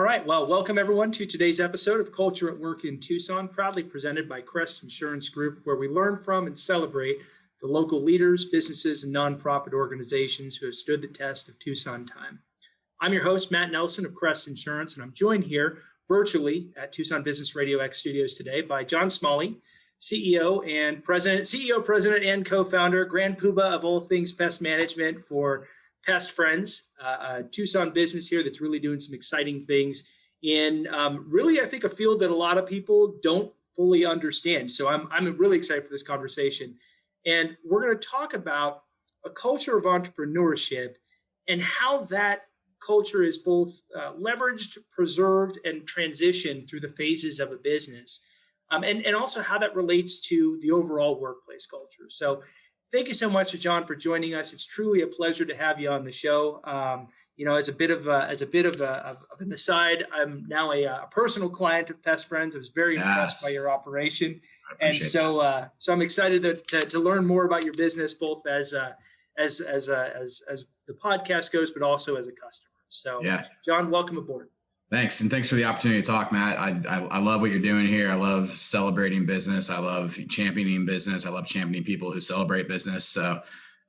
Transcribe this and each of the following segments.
right. Well, welcome everyone to today's episode of Culture at Work in Tucson, proudly presented by Crest Insurance Group, where we learn from and celebrate the local leaders, businesses, and nonprofit organizations who have stood the test of Tucson time. I'm your host, Matt Nelson of Crest Insurance, and I'm joined here virtually at Tucson Business RadioX studios today by John Smalley, CEO, President, and co-founder, Grand Poobah of all things pest management for Pest Friends, a Tucson business here that's really doing some exciting things in really, I think, a field that a lot of people don't fully understand. So I'm really excited for this conversation. And we're going to talk about a culture of entrepreneurship and how that culture is both leveraged, preserved, and transitioned through the phases of a business. And also how that relates to the overall workplace culture. So thank you so much, John, for joining us. It's truly a pleasure to have you on the show. As a bit of an aside, I'm now a personal client of Pest Friends. I was very impressed by your operation, and so I'm excited to learn more about your business, both as the podcast goes, but also as a customer. So, John, welcome aboard. Thanks. And thanks for the opportunity to talk, Matt. I love what you're doing here. I love celebrating business. I love championing business. I love championing people who celebrate business. So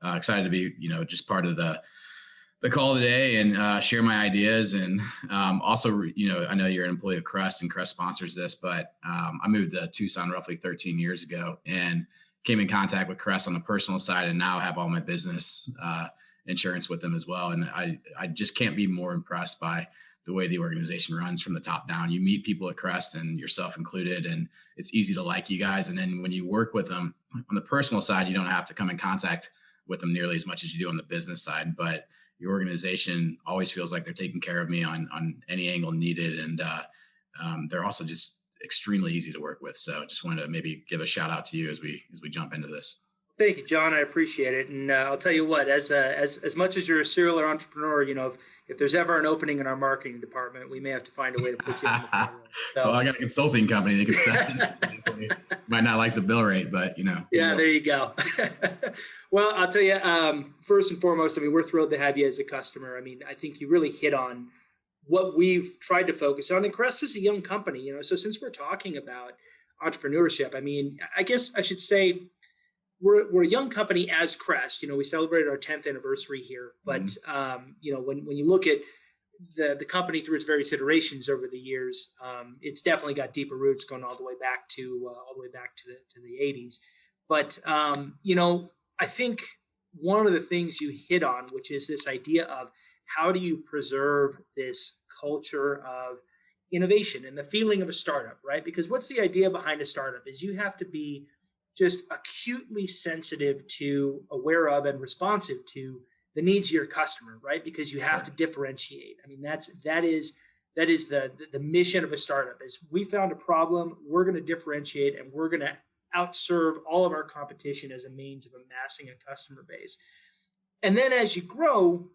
excited to be, just part of the call today and share my ideas. And also, I know you're an employee of Crest and Crest sponsors this, but I moved to Tucson roughly 13 years ago and came in contact with Crest on the personal side and now have all my business insurance with them as well. And I just can't be more impressed by the way the organization runs from the top down. You meet people at Crest and yourself included, and it's easy to like you guys. And then when you work with them on the personal side, you don't have to come in contact with them nearly as much as you do on the business side, but your organization always feels like they're taking care of me on any angle needed. And they're also just extremely easy to work with. So just wanted to maybe give a shout out to you as we jump into this. Thank you, John. I appreciate it. And I'll tell you what, as much as you're a serial entrepreneur, if there's ever an opening in our marketing department, we may have to find a way to put you in the payroll. So, well, I got a consulting company that can might not like the bill rate, but Yeah, there you go. Well, I'll tell you, first and foremost, we're thrilled to have you as a customer. I think you really hit on what we've tried to focus on. And Crest is a young company, so since we're talking about entrepreneurship, I guess I should say, we're a young company as Crest. We celebrated our 10th anniversary here, but when you look at the company through its various iterations over the years, it's definitely got deeper roots going all the way back to the 80s. But I think one of the things you hit on, which is this idea of how do you preserve this culture of innovation and the feeling of a startup, right? Because what's the idea behind a startup is you have to be just acutely sensitive to, aware of, and responsive to the needs of your customer, right? Because you have to differentiate. That is the mission of a startup. Is we found a problem, we're going to differentiate, and we're going to outserve all of our competition as a means of amassing a customer base. And then as you grow,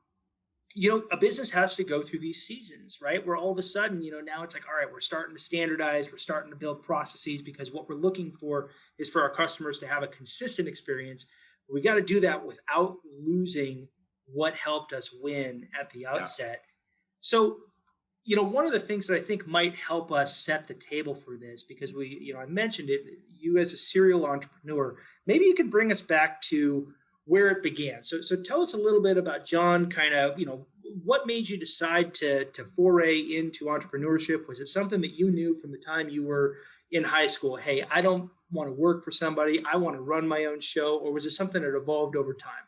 a business has to go through these seasons, right? Where all of a sudden, now it's like, all right, we're starting to standardize, we're starting to build processes, because what we're looking for is for our customers to have a consistent experience. We got to do that without losing what helped us win at the outset. Yeah. So, one of the things that I think might help us set the table for this, because I mentioned it, you as a serial entrepreneur, maybe you can bring us back to where it began. So tell us a little bit about John, what made you decide to foray into entrepreneurship? Was it something that you knew from the time you were in high school? Hey, I don't want to work for somebody. I want to run my own show. Or was it something that evolved over time?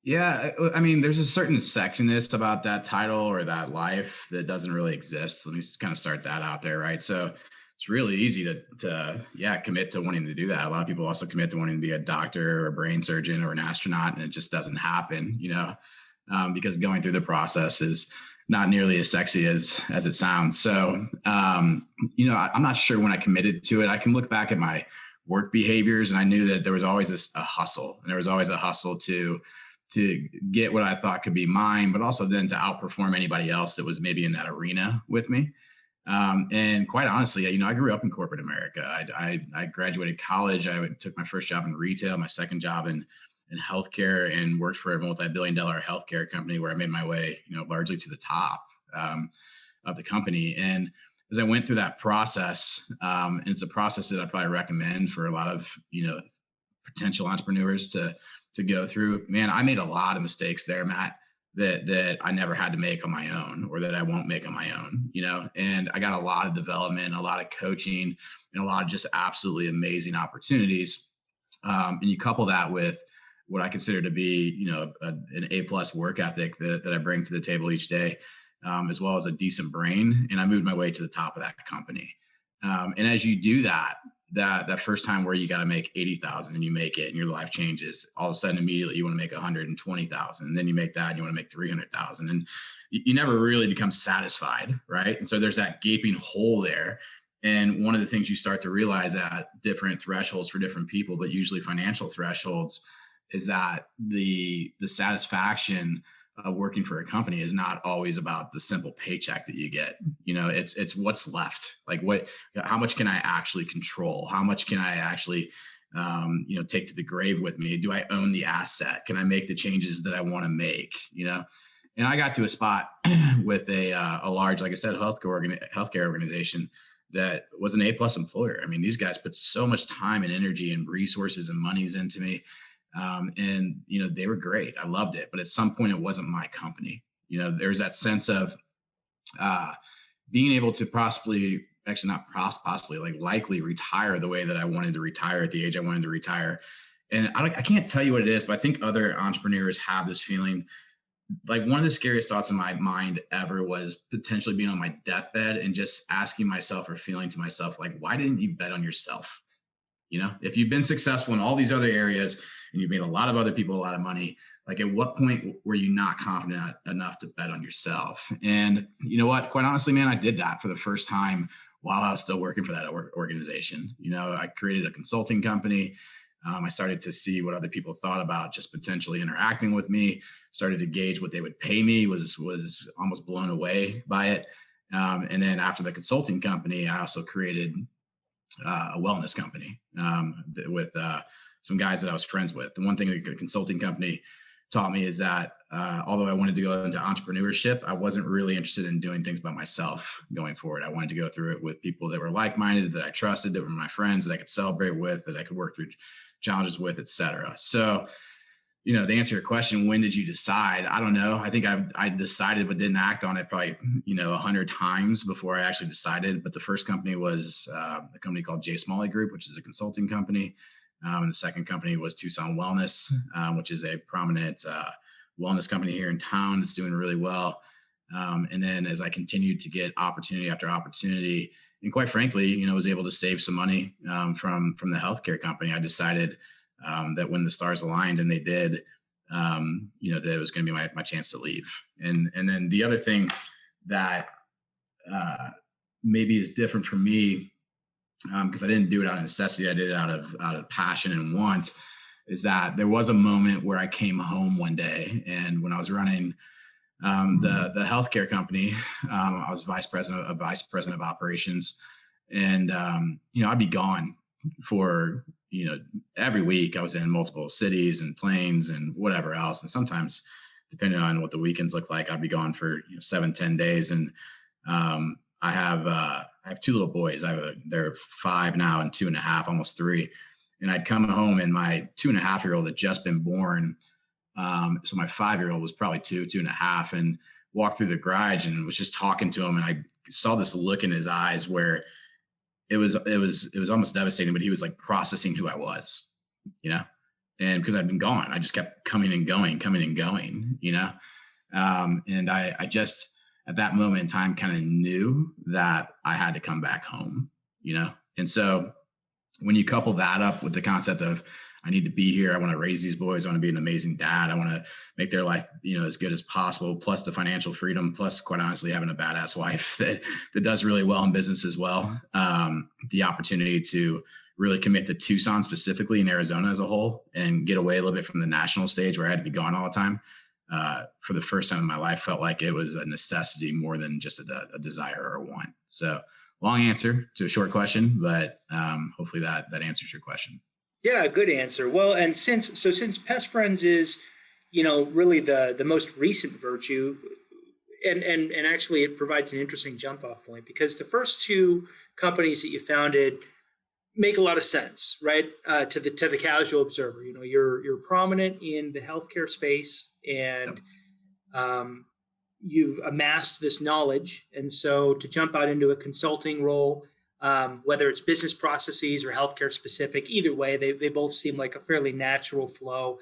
Yeah. There's a certain sexiness about that title or that life that doesn't really exist. Let me just kind of start that out there. Right. So it's really easy to commit to wanting to do that. A lot of people also commit to wanting to be a doctor or a brain surgeon or an astronaut, and it just doesn't happen, because going through the process is not nearly as sexy as it sounds. So, I'm not sure when I committed to it. I can look back at my work behaviors, and I knew that there was always a hustle, and there was always a hustle to get what I thought could be mine, but also then to outperform anybody else that was maybe in that arena with me. And quite honestly, I grew up in corporate America. I graduated college. I took my first job in retail, my second job in healthcare, and worked for a multi-billion-dollar healthcare company where I made my way, largely to the top. of the company. And as I went through that process, and it's a process that I probably recommend for a lot of, potential entrepreneurs to go through. Man, I made a lot of mistakes there, Matt, that I never had to make on my own, or that I won't make on my own, and I got a lot of development, a lot of coaching, and a lot of just absolutely amazing opportunities. And you couple that with what I consider to be, an A+ work ethic that I bring to the table each day, as well as a decent brain. And I moved my way to the top of that company. And as you do that first time where you got to make 80,000 and you make it and your life changes, all of a sudden immediately you want to make 120,000, and then you make that and you want to make 300,000, and you never really become satisfied, right? And so there's that gaping hole there. And one of the things you start to realize at different thresholds for different people, but usually financial thresholds, is that the satisfaction of working for a company is not always about the simple paycheck that you get. It's what's left. Like how much can I actually control? How much can I actually, take to the grave with me? Do I own the asset? Can I make the changes that I want to make? And I got to a spot with a large, like I said, healthcare organization that was an A+ employer. I mean, these guys put so much time and energy and resources and monies into me. And they were great. I loved it. But at some point, it wasn't my company. There's that sense of being able to likely retire the way that I wanted to retire at the age I wanted to retire. And I can't tell you what it is, but I think other entrepreneurs have this feeling. Like, one of the scariest thoughts in my mind ever was potentially being on my deathbed and just asking myself, or feeling to myself, like, why didn't you bet on yourself? If you've been successful in all these other areas and you've made a lot of other people a lot of money, like, at what point were you not confident enough to bet on yourself? And you know what, quite honestly, man, I did that for the first time while I was still working for that organization. I created a consulting company. I started to see what other people thought about just potentially interacting with me, started to gauge what they would pay me, was almost blown away by it. And then after the consulting company, I also created a wellness company with some guys that I was friends with. The one thing the consulting company taught me is that although I wanted to go into entrepreneurship, I wasn't really interested in doing things by myself going forward. I wanted to go through it with people that were like-minded, that I trusted, that were my friends, that I could celebrate with, that I could work through challenges with, et cetera. So, to answer your question, when did you decide? I don't know. I think I decided, but didn't act on it probably, 100 times before I actually decided. But the first company was a company called J. Smalley Group, which is a consulting company. And the second company was Tucson Wellness, which is a prominent wellness company here in town that's doing really well. And then as I continued to get opportunity after opportunity, and quite frankly, was able to save some money from the healthcare company, I decided that when the stars aligned, and they did, that it was going to be my chance to leave. And then the other thing that maybe is different for me, because I didn't do it out of necessity, I did it out of passion and want, is that there was a moment where I came home one day, and when I was running the healthcare company, I was vice president of operations, and I'd be gone for every week. I was in multiple cities and planes and whatever else, and sometimes, depending on what the weekends look like, I'd be gone for 7-10 days. And I have two little boys. They're 5 now and 2.5, almost 3. And I'd come home, and my 2.5-year-old had just been born. So my 5-year-old was probably 2.5, and walked through the garage and was just talking to him. And I saw this look in his eyes where it was almost devastating, but he was like processing who I was, and because I'd been gone, I just kept coming and going. And I just, at that moment in time, kind of knew that I had to come back home, And so when you couple that up with the concept of, I need to be here, I want to raise these boys, I want to be an amazing dad, I want to make their life, as good as possible, plus the financial freedom, plus, quite honestly, having a badass wife that does really well in business as well. The opportunity to really commit to Tucson specifically, in Arizona as a whole, and get away a little bit from the national stage where I had to be gone all the time. For the first time in my life, felt like it was a necessity more than just a desire or a want. So, long answer to a short question, but hopefully that answers your question. Yeah, good answer. Well, and since Pest Friends is, really the most recent virtue, And actually it provides an interesting jump off point, because the first two companies that you founded make a lot of sense, right? To the casual observer, you're prominent in the healthcare space, and you've amassed this knowledge. And so to jump out into a consulting role, whether it's business processes or healthcare specific, either way, they both seem like a fairly natural flow.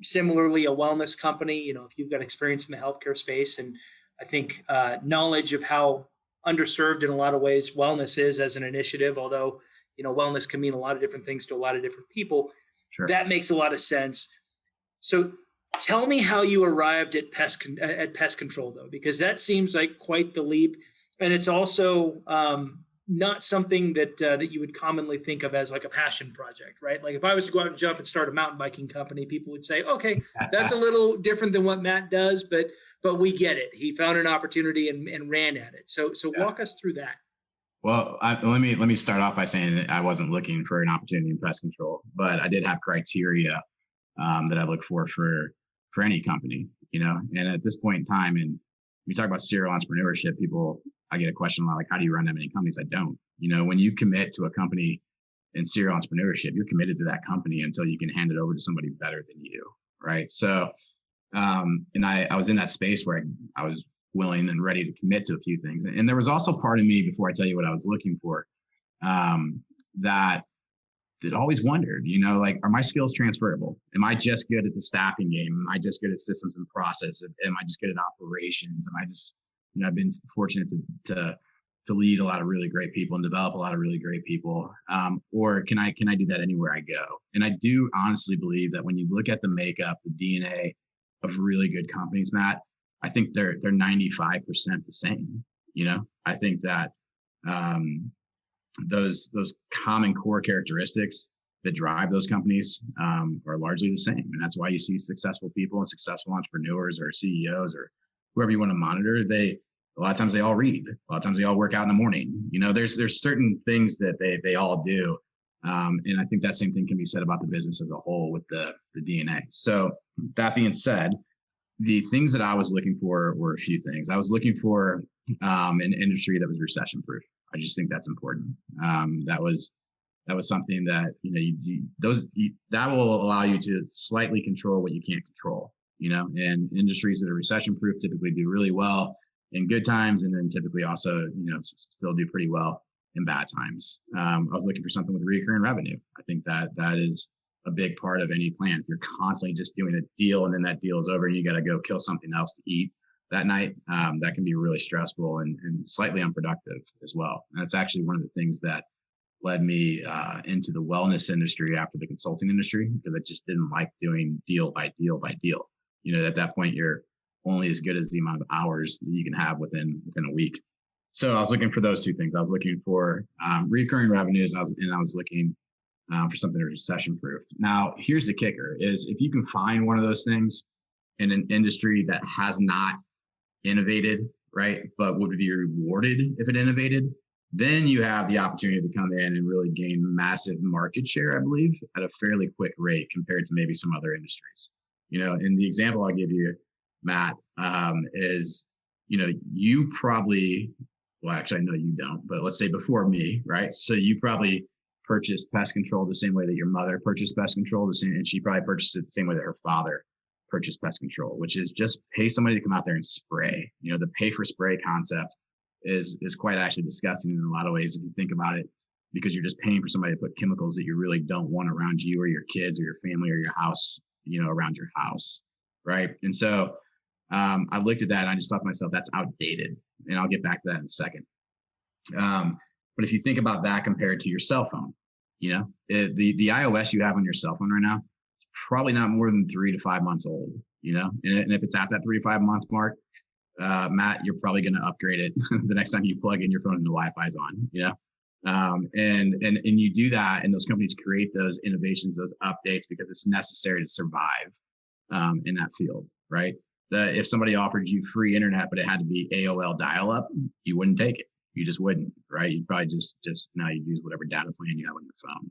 Similarly, a wellness company, if you've got experience in the healthcare space, and I think knowledge of how underserved in a lot of ways wellness is as an initiative, although, wellness can mean a lot of different things to a lot of different people. Sure. That makes a lot of sense. So tell me how you arrived at pest control, though, because that seems like quite the leap. And it's also not something that you would commonly think of as like a passion project, right? Like if I was to go out and jump and start a mountain biking company, people would say, okay, that's a little different than what Matt does, but we get it. He found an opportunity and ran at it. So walk us through that. Well, let me start off by saying that I wasn't looking for an opportunity in pest control, but I did have criteria that I look for any company, and at this point in time, and we talk about serial entrepreneurship, I get a question a lot like, how do you run that many companies? I don't. When you commit to a company in serial entrepreneurship, you're committed to that company until you can hand it over to somebody better than you, right? So, and I was in that space where I was willing and ready to commit to a few things. And there was also part of me, before I tell you what I was looking for, that always wondered, like, are my skills transferable? Am I just good at the staffing game? Am I just good at systems and process? Am I just good at operations? Am I just, I've been fortunate to lead a lot of really great people and develop a lot of really great people. Or can I do that anywhere I go? And I do honestly believe that when you look at the makeup, the DNA of really good companies, Matt, I think they're 95% the same. I think that those common core characteristics that drive those companies are largely the same. And that's why you see successful people and successful entrepreneurs or CEOs or whoever you want to monitor. A lot of times they all read. A lot of times they all work out in the morning. There's certain things that they all do. And I think that same thing can be said about the business as a whole with the DNA. So that being said, the things that I was looking for were a few things. I was looking for an industry that was recession proof. I just think that's important. That was something that, that will allow you to slightly control what you can't control, and industries that are recession proof typically do really well in good times, and then typically also, still do pretty well in bad times. I was looking for something with recurring revenue. I think that is a big part of any plan. If you're constantly just doing a deal and then that deal is over and you got to go kill something else to eat that night, that can be really stressful and slightly unproductive as well. And that's actually one of the things that led me into the wellness industry after the consulting industry, because I just didn't like doing deal by deal by deal. At that point, you're only as good as the amount of hours that you can have within a week. So I was looking for those two things. I was looking for recurring revenues, and I was looking for something recession proof. Now, here's the kicker: is if you can find one of those things in an industry that has not innovated, right, but would be rewarded if it innovated, then you have the opportunity to come in and really gain massive market share, I believe, at a fairly quick rate compared to maybe some other industries. And the example I'll give you, Matt, is, you probably, well, actually, I know you don't, but let's say before me, right? So you probably purchased pest control the same way that your mother purchased pest control, and she probably purchased it the same way that her father purchased pest control, which is just pay somebody to come out there and spray. The pay for spray concept is quite actually disgusting in a lot of ways if you think about it, because you're just paying for somebody to put chemicals that you really don't want around you or your kids or your family or your house, around your house, right? And so I looked at that and I just thought to myself, that's outdated, and I'll get back to that in a second. But if you think about that compared to your cell phone, the iOS you have on your cell phone right now, it's probably not more than 3 to 5 months old, and if it's at that 3 to 5 month mark, Matt, you're probably going to upgrade it the next time you plug in your phone and the Wi-Fi's on, and you do that, and those companies create those innovations, those updates, because it's necessary to survive in that field, right? If somebody offered you free internet, but it had to be AOL dial-up, you wouldn't take it. You just wouldn't, right? You'd probably just now you'd use whatever data plan you have on your phone.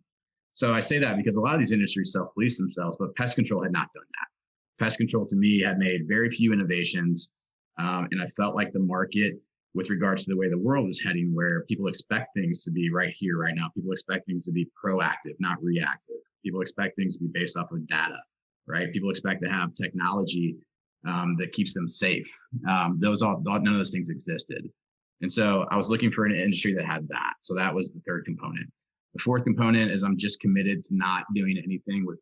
So I say that because a lot of these industries self-police themselves, but pest control had not done that. Pest control, to me, had made very few innovations And I felt like the market, with regards to the way the world is heading, where people expect things to be right here, right now. People expect things to be proactive, not reactive. People expect things to be based off of data, right? People expect to have technology that keeps them safe. None of those things existed. And so I was looking for an industry that had that. So that was the third component. The fourth component is I'm just committed to not doing anything with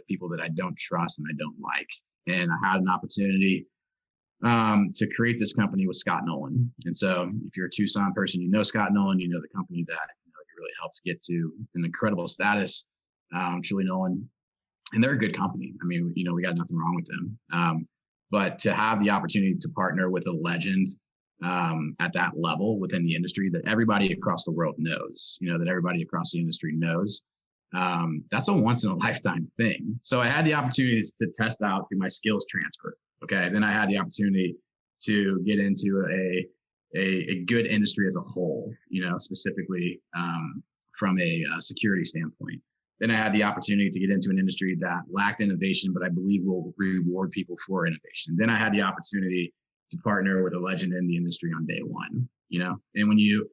people that I don't trust and I don't like. And I had an opportunity to create this company with Scott Nolan. And so if you're a Tucson person, you know Scott Nolan, you know the company that he really helped get to an incredible status, Truly Nolan. And they're a good company. I mean, we got nothing wrong with them. But to have the opportunity to partner with a legend at that level within the industry that everybody across the world knows, that everybody across the industry knows, that's a once in a lifetime thing. So I had the opportunities to test out through my skills transfer. Okay. Then I had the opportunity to get into a good industry as a whole, specifically from a security standpoint. Then I had the opportunity to get into an industry that lacked innovation, but I believe will reward people for innovation. Then I had the opportunity to partner with a legend in the industry on day one, and when you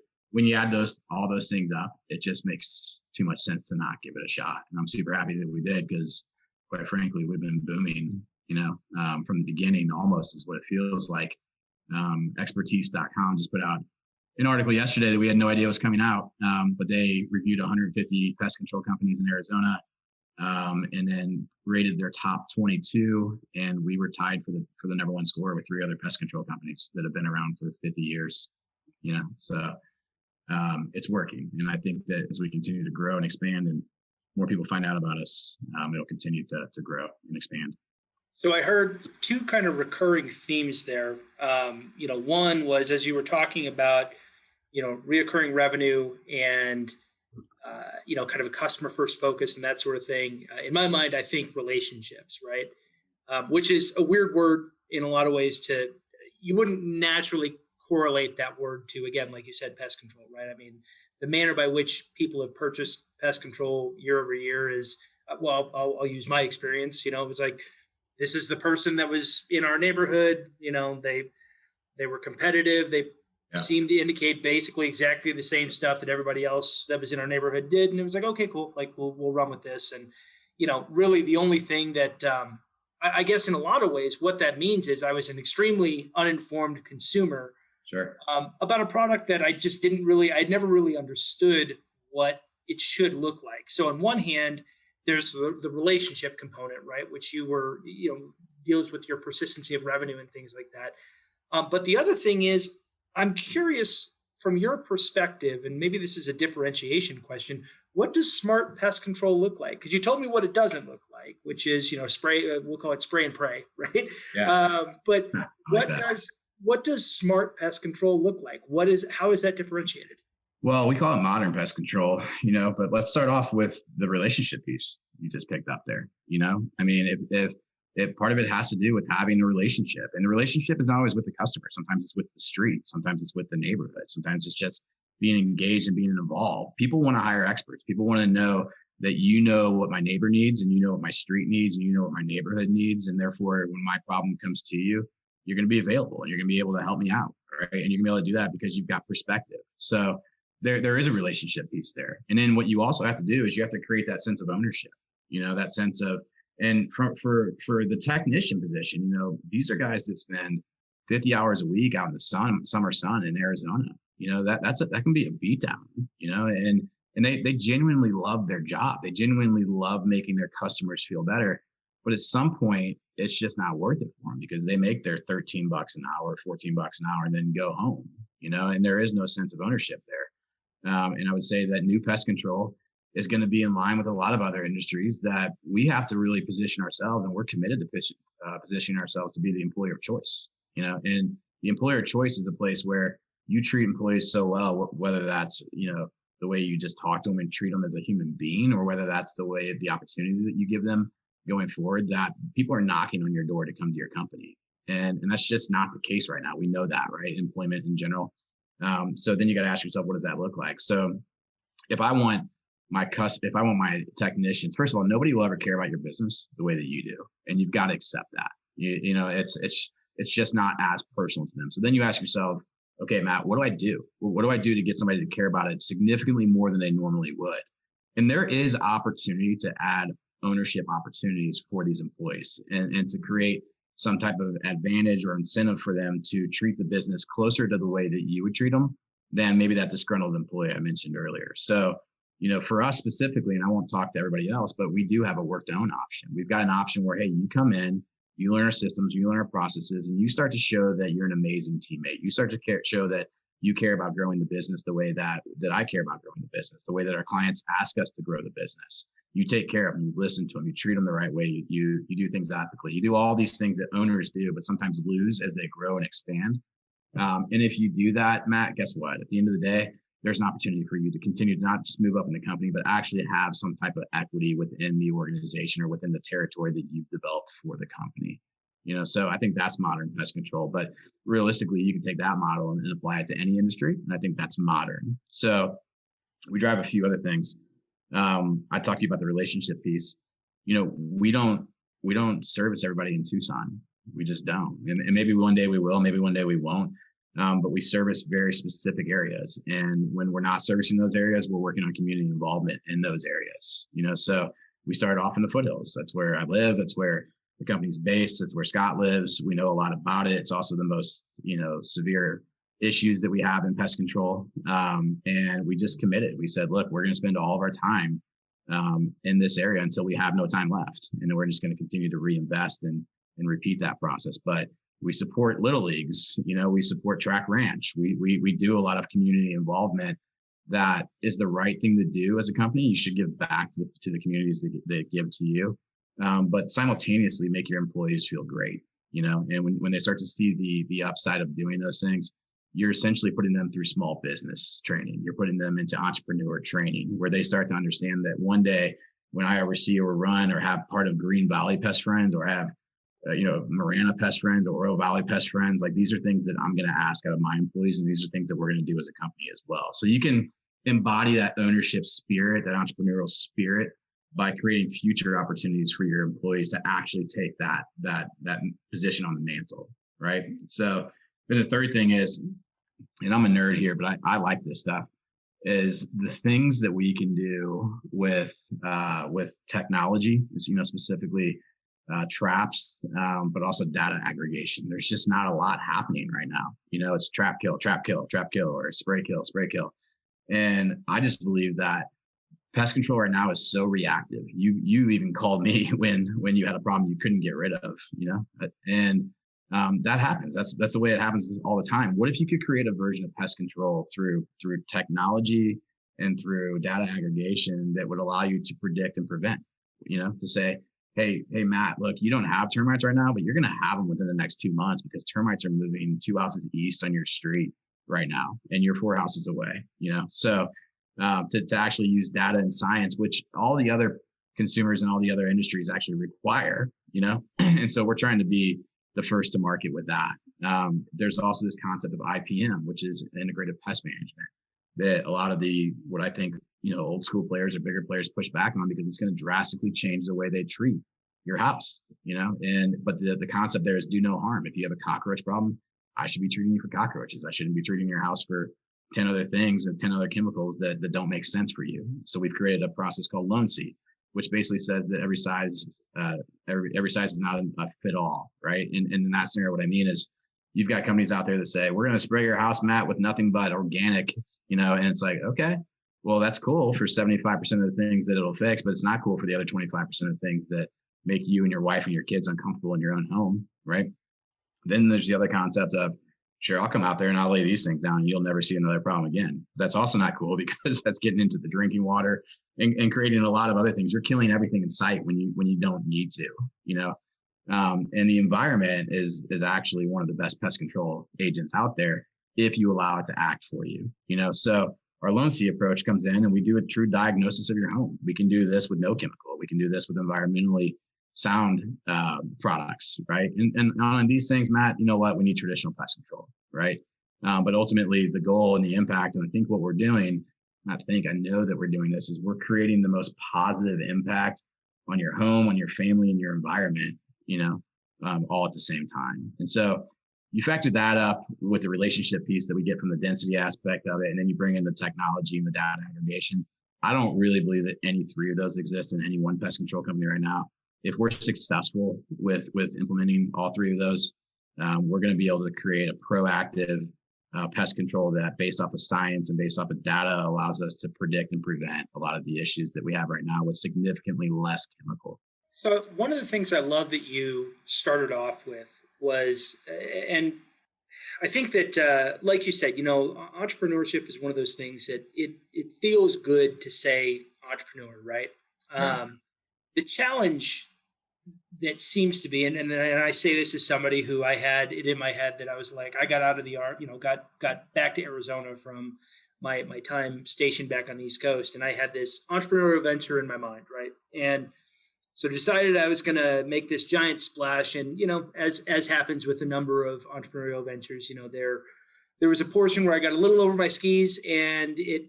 add all those things up, it just makes too much sense to not give it a shot. And I'm super happy that we did, because quite frankly, we've been booming, from the beginning, almost is what it feels like. Expertise.com just put out an article yesterday that we had no idea was coming out, but they reviewed 150 pest control companies in Arizona, and then rated their top 22, and we were tied for the number one score with 3 other pest control companies that have been around for 50 years. So it's working, and I think that as we continue to grow and expand, and more people find out about us, it'll continue to grow and expand. So I heard 2 kind of recurring themes there. One was, as you were talking about, reoccurring revenue and, kind of a customer first focus and that sort of thing. In my mind, I think relationships, right? Which is a weird word in a lot of ways you wouldn't naturally correlate that word to, again, like you said, pest control, right? I mean, the manner by which people have purchased pest control year over year is, I'll use my experience, it was like, this is the person that was in our neighborhood, they were competitive. They seemed to indicate basically exactly the same stuff that everybody else that was in our neighborhood did. And it was like, okay, cool. Like we'll run with this. And, really the only thing that, I guess in a lot of ways, what that means is I was an extremely uninformed consumer. Sure. About a product that I'd never really understood what it should look like. So on one hand, there's the relationship component, right? Which deals with your persistency of revenue and things like that. But the other thing is, I'm curious from your perspective, and maybe this is a differentiation question, what does smart pest control look like? Because you told me what it doesn't look like, which is, spray, we'll call it spray and pray, right? Yeah. But what does smart pest control look like? How is that differentiated? Well, we call it modern pest control, but let's start off with the relationship piece you just picked up there. I mean, if part of it has to do with having a relationship, and the relationship is not always with the customer. Sometimes it's with the street. Sometimes it's with the neighborhood. Sometimes it's just being engaged and being involved. People want to hire experts. People want to know that what my neighbor needs, and what my street needs, and what my neighborhood needs. And therefore, when my problem comes to you, you're going to be available and you're going to be able to help me out. Right. And you're going to be able to do that because you've got perspective. So there is a relationship piece there. And then what you also have to do is you have to create that sense of ownership, that sense of, and for the technician position, these are guys that spend 50 hours a week out in the summer sun in Arizona. That can be a beatdown, and they genuinely love their job. They genuinely love making their customers feel better. But at some point, it's just not worth it for them because they make their $13 an hour, $14 an hour, and then go home, and there is no sense of ownership there. And I would say that new pest control is going to be in line with a lot of other industries that we have to really position ourselves, and we're committed to positioning ourselves to be the employer of choice, and the employer of choice is a place where you treat employees so well, whether that's, the way you just talk to them and treat them as a human being, or whether that's the opportunity that you give them going forward, that people are knocking on your door to come to your company. And that's just not the case right now. We know that, right? Employment in general. So then you got to ask yourself, what does that look like? So if I want my technicians, first of all, nobody will ever care about your business the way that you do. And you've got to accept that. It's it's just not as personal to them. So then you ask yourself, okay, Matt, what do I do? What do I do to get somebody to care about it significantly more than they normally would? And there is opportunity to add ownership opportunities for these employees and to create some type of advantage or incentive for them to treat the business closer to the way that you would treat them than maybe that disgruntled employee I mentioned earlier. So, for us specifically, and I won't talk to everybody else, but we do have a work to own option. We've got an option where, hey, you come in, you learn our systems, you learn our processes, and you start to show that you're an amazing teammate. You start to show that you care about growing the business the way that I care about growing the business, the way that our clients ask us to grow the business. You take care of them, you listen to them, you treat them the right way, you do things ethically. You do all these things that owners do, but sometimes lose as they grow and expand. And if you do that, Matt, guess what? At the end of the day, there's an opportunity for you to continue to not just move up in the company, but actually have some type of equity within the organization or within the territory that you've developed for the company. So I think that's modern pest control, but realistically, you can take that model and apply it to any industry. And I think that's modern. So we drive a few other things. I talked to you about the relationship piece. We don't service everybody in Tucson. We just don't. And maybe one day we will, maybe one day we won't. But we service very specific areas. And when we're not servicing those areas, we're working on community involvement in those areas. So we started off in the foothills. That's where I live. That's where the company's based. That's where Scott lives. We know a lot about it. It's also the most, severe issues that we have in pest control. And we just committed. We said, look, we're going to spend all of our time in this area until we have no time left. And then we're just going to continue to reinvest and repeat that process. But we support little leagues, we support track ranch. We do a lot of community involvement. That is the right thing to do as a company. You should give back to the communities that give to you, but simultaneously make your employees feel great, and when they start to see the upside of doing those things, you're essentially putting them through small business training. You're putting them into entrepreneur training where they start to understand that one day when I oversee or run or have part of Green Valley Pest Friends or have Marana Pest Friends or Royal Valley Pest Friends, like these are things that I'm going to ask out of my employees. And these are things that we're going to do as a company as well. So you can embody that ownership spirit, that entrepreneurial spirit by creating future opportunities for your employees to actually take that position on the mantle. Right. So then the third thing is, and I'm a nerd here, but I like this stuff, is the things that we can do with technology, specifically traps, but also data aggregation. There's just not a lot happening right now. It's trap kill, or spray kill. And I just believe that pest control right now is so reactive. You even called me when you had a problem you couldn't get rid of, and that happens. That's the way it happens all the time. What if you could create a version of pest control through technology and through data aggregation that would allow you to predict and prevent, to say, Hey, Matt, look, you don't have termites right now, but you're going to have them within the next 2 months because termites are moving 2 houses east on your street right now, and you're 4 houses away, So to actually use data and science, which all the other consumers and all the other industries actually require, and so we're trying to be the first to market with that. There's also this concept of IPM, which is integrated pest management, that a lot of what I think, old school players or bigger players push back on because it's going to drastically change the way they treat your house, but the concept there is do no harm. If you have a cockroach problem, I should be treating you for cockroaches. I shouldn't be treating your house for 10 other things and 10 other chemicals that don't make sense for you. So we've created a process called Lone C, which basically says that every size is not a fit all, right? And in that scenario, what I mean is you've got companies out there that say, we're going to spray your house, Matt, with nothing but organic, and it's like, okay, well, that's cool for 75% of the things that it'll fix, but it's not cool for the other 25% of things that make you and your wife and your kids uncomfortable in your own home, right? Then there's the other concept of, sure, I'll come out there and I'll lay these things down and you'll never see another problem again. That's also not cool because that's getting into the drinking water and creating a lot of other things. You're killing everything in sight when you don't need to, and the environment is actually one of the best pest control agents out there if you allow it to act for you, So our Lone C approach comes in and we do a true diagnosis of your home. We can do this with no chemical. We can do this with environmentally sound products, right? And on these things, Matt, you know what? We need traditional pest control, right? But ultimately, the goal and the impact, and I think what we're doing, I know that we're doing this, is we're creating the most positive impact on your home, on your family, and your environment, all at the same time. And so you factor that up with the relationship piece that we get from the density aspect of it, and then you bring in the technology and the data aggregation. I don't really believe that any three of those exist in any one pest control company right now. If we're successful with implementing all three of those, we're going to be able to create a proactive pest control that, based off of science and based off of data, allows us to predict and prevent a lot of the issues that we have right now with significantly less chemical. So one of the things I love that you started off with was, and I think that, like you said, entrepreneurship is one of those things that it feels good to say entrepreneur, right? Yeah. The challenge that seems to be, and I say this as somebody who I had it in my head that I was like, I got out of the got back to Arizona from my time stationed back on the East Coast, and I had this entrepreneurial venture in my mind, right? And so decided I was going to make this giant splash. And, as happens with a number of entrepreneurial ventures, there was a portion where I got a little over my skis, and it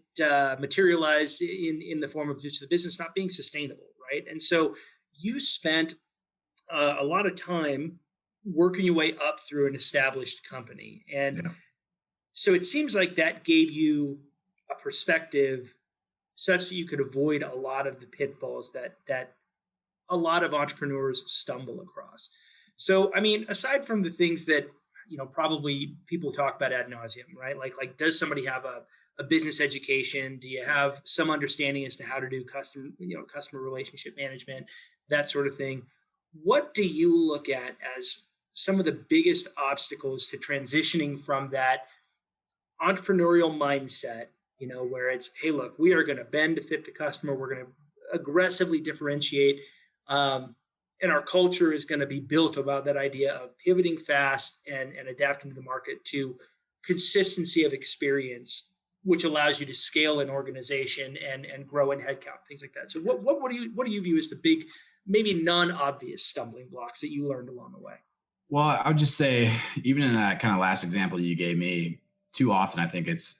materialized in the form of just the business not being sustainable, right? And so you spent a lot of time working your way up through an established company. And so it seems like that gave you a perspective such that you could avoid a lot of the pitfalls that a lot of entrepreneurs stumble across. So, I mean, aside from the things that, probably people talk about ad nauseum, right? Like, does somebody have a business education? Do you have some understanding as to how to do customer relationship management, that sort of thing? What do you look at as some of the biggest obstacles to transitioning from that entrepreneurial mindset, where it's, hey, look, we are going to bend to fit the customer. We're going to aggressively differentiate. And our culture is going to be built about that idea of pivoting fast and adapting to the market, to consistency of experience, which allows you to scale an organization and grow in headcount, things like that. So what do you view as the big, maybe non-obvious stumbling blocks that you learned along the way? Well, I would just say, even in that kind of last example you gave me, too often I think it's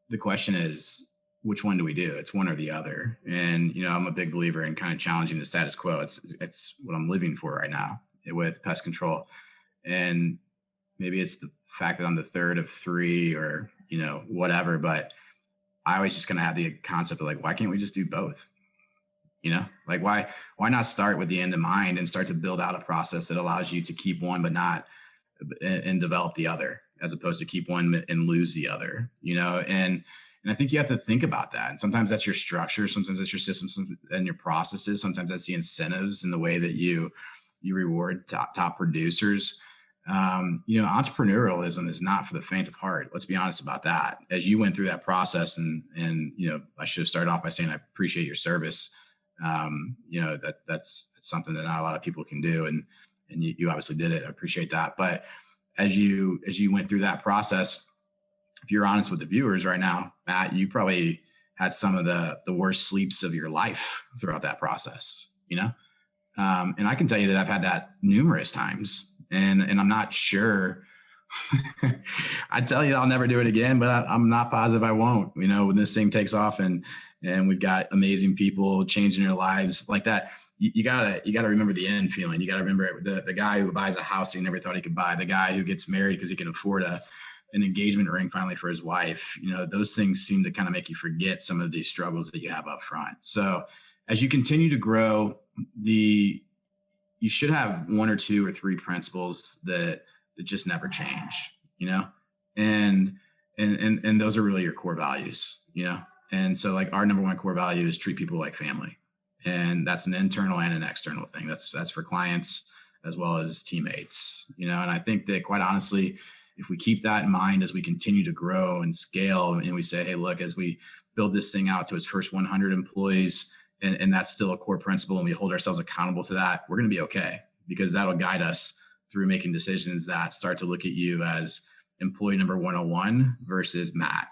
the question is, which one do we do? It's one or the other. And, I'm a big believer in kind of challenging the status quo. It's what I'm living for right now with pest control. And maybe it's the fact that I'm the third of three, or, whatever, but I always just kind of have the concept of like, why can't we just do both? Like, why not start with the end in mind and start to build out a process that allows you to keep one, but not, and develop the other, as opposed to keep one and lose the other, And I think you have to think about that. And sometimes that's your structure. Sometimes that's your systems and your processes. Sometimes that's the incentives and the way that you reward top producers. Entrepreneurialism is not for the faint of heart. Let's be honest about that. As you went through that process, and I should have started off by saying I appreciate your service. That's something that not a lot of people can do, and you obviously did it. I appreciate that. But as you went through that process, if you're honest with the viewers right now, Matt, you probably had some of the worst sleeps of your life throughout that process, and I can tell you that I've had that numerous times, and I'm not sure. I tell you I'll never do it again, but I'm not positive I won't. When this thing takes off and we've got amazing people changing their lives like that, you gotta remember the end feeling. You gotta remember the guy who buys a house he never thought he could buy, the guy who gets married because he can afford an engagement ring finally for his wife. Those things seem to kind of make you forget some of these struggles that you have up front. So as you continue to grow, you should have one or two or three principles that just never change, and those are really your core values, And so, like, our number one core value is treat people like family. And that's an internal and an external thing. That's for clients as well as teammates, and I think that, quite honestly, if we keep that in mind as we continue to grow and scale, and we say, hey, look, as we build this thing out to its first 100 employees, and that's still a core principle, and we hold ourselves accountable to that, we're going to be okay, because that'll guide us through making decisions that start to look at you as employee number 101 versus Matt,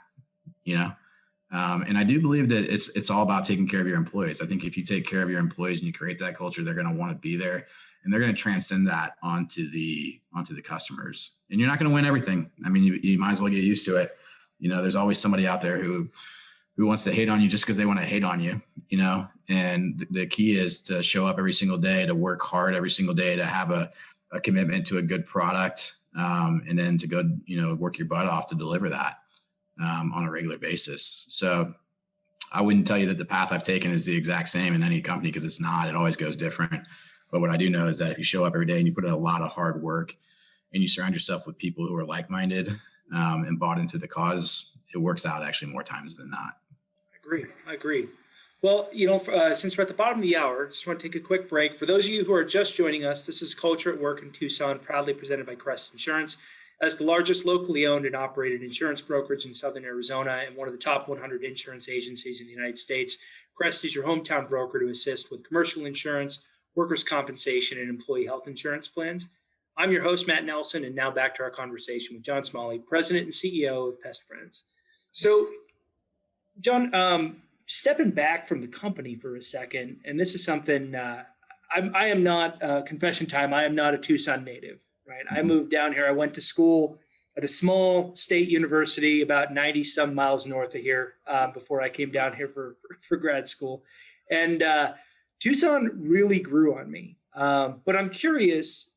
and I do believe that it's all about taking care of your employees. I think if you take care of your employees and you create that culture, they're going to want to be there, and they're going to transcend that onto the customers. And you're not going to win everything. I mean, you might as well get used to it. There's always somebody out there who who wants to hate on you just because they want to hate on you, and the key is to show up every single day, to work hard every single day, to have a commitment to a good product, and then to go, work your butt off to deliver that on a regular basis. So I wouldn't tell you that the path I've taken is the exact same in any company, because it's not. It always goes different. But what I do know is that if you show up every day and you put in a lot of hard work and you surround yourself with people who are like-minded and bought into the cause, it works out actually more times than not. I agree. Well, since we're at the bottom of the hour, just want to take a quick break. For those of you who are just joining us, this is Culture at Work in Tucson, proudly presented by Crest Insurance. As the largest locally owned and operated insurance brokerage in Southern Arizona and one of the top 100 insurance agencies in the United States, Crest is your hometown broker to assist with commercial insurance, workers' compensation, and employee health insurance plans. I'm your host, Matt Nelson, and now back to our conversation with John Smalley, President and CEO of Pest Friends. So, John, stepping back from the company for a second, and this is something I am not, confession time, I am not a Tucson native. Right. I moved down here. I went to school at a small state university about 90 some miles north of here before I came down here for grad school. And Tucson really grew on me. But I'm curious,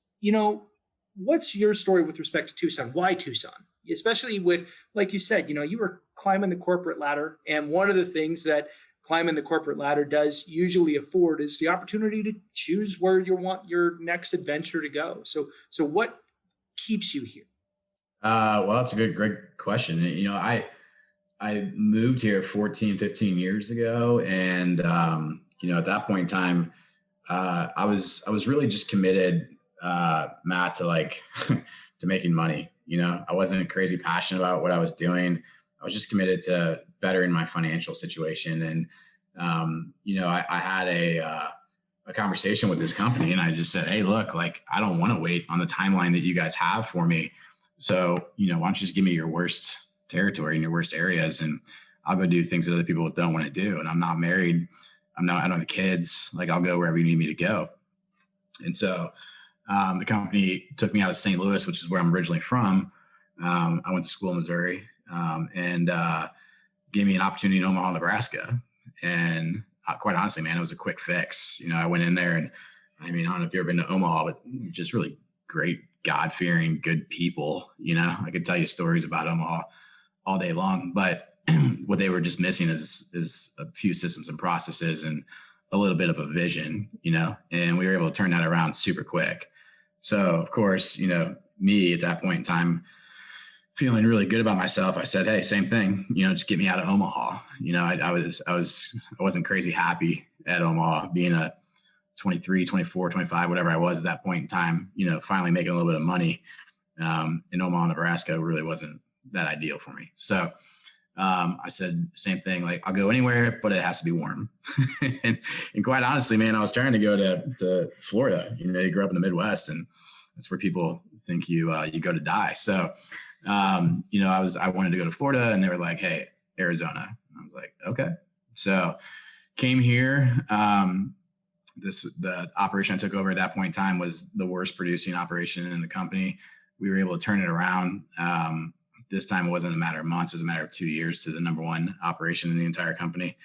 what's your story with respect to Tucson? Why Tucson? Especially with, like you said, you were climbing the corporate ladder. And one of the things that climbing the corporate ladder does usually afford is the opportunity to choose where you want your next adventure to go. So what keeps you here? Well, that's a great question. I moved here 14, 15 years ago. And, at that point in time, I was really just committed, Matt, to to making money. I wasn't crazy passionate about what I was doing. I was just committed to bettering my financial situation. And, I had a conversation with this company, and I just said, hey, look, I don't want to wait on the timeline that you guys have for me. So, why don't you just give me your worst territory and your worst areas, and I'll go do things that other people don't want to do. And I'm not married. I don't have kids. I'll go wherever you need me to go. And so, the company took me out of St. Louis, which is where I'm originally from. I went to school in Missouri. And gave me an opportunity in Omaha, Nebraska. And quite honestly, man, it was a quick fix. I went in there, and I don't know if you've ever been to Omaha, but just really great, God-fearing, good people. I could tell you stories about Omaha all day long, but what they were just missing is a few systems and processes and a little bit of a vision, and we were able to turn that around super quick. So of course, me at that point in time, feeling really good about myself, I said, hey, same thing, just get me out of Omaha. I wasn't crazy happy at Omaha, being a 23, 24, 25, whatever I was at that point in time, finally making a little bit of money in Omaha, Nebraska really wasn't that ideal for me. So I said, same thing, I'll go anywhere, but it has to be warm. and quite honestly, man, I was trying to go to Florida. You grew up in the Midwest, and that's where people think you go to die. So I wanted to go to Florida, and they were like, hey, Arizona. And I was like, okay. So came here. The operation I took over at that point in time was the worst producing operation in the company. We were able to turn it around. This time it wasn't a matter of months, it was a matter of 2 years to the number one operation in the entire company.